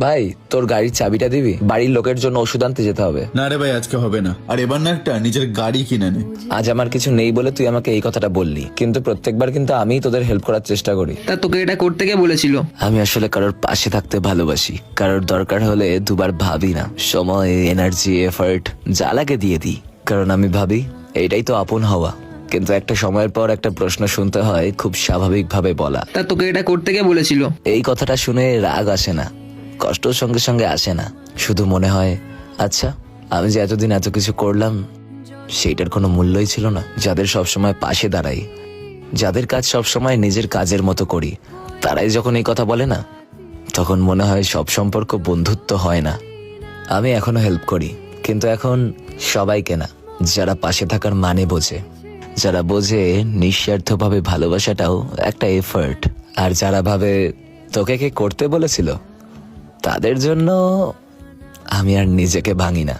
ভাই তোর গাড়ির চাবিটা দিবি, বাড়ির লোকের জন্য ওষুধ আনতে যেতে হবে। না রে ভাই, আজকে হবে না। আর এবার না একটা নিজের গাড়ি কিনে নে। আজ আমার কিছু নেই বলে তুই আমাকে এই কথাটা বললি, কিন্তু প্রত্যেকবার কিন্তু আমিই তোদের হেল্প করার চেষ্টা করি। তা তোকে এটা করতে কে বলেছিল? আমি আসলে কারোর পাশে থাকতে ভালোবাসি, কারোর দরকার হলে দুবার ভাবি না, সময়, এনার্জি, এফার্ট যা লাগে দিয়ে দিই। কারণ আমি ভাবি এইটাই তো আপন হওয়া। কিন্তু একটা সময়ের পর একটা প্রশ্ন শুনতে হয়, খুব স্বাভাবিকভাবে বলা। তা তোকে এটা করতে কে বলেছিল? এই কথাটা শুনে রাগ আসে না, কষ্ট সঙ্গে সঙ্গে আসে না, শুধু মনে হয় আচ্ছা আমি যে এতদিন এত কিছু করলাম সেইটার কোনো মূল্যই ছিল না। যাদের সবসময় পাশে দাঁড়াই, যাদের কাজ সবসময় নিজের কাজের মতো করি, তারাই যখন এই কথা বলে না, তখন মনে হয় সব সম্পর্ক বন্ধুত্ব হয় না। আমি এখনো হেল্প করি, কিন্তু এখন সবাইকে না, যারা পাশে থাকার মানে বোঝে, যারা বোঝে নিঃস্বার্থভাবে ভালোবাসাটাও একটা এফার্ট, আর যারা ভাবে তোকে কে করতে বলেছিল, তাদের জন্য আমি আর নিজেকে ভাঙি না।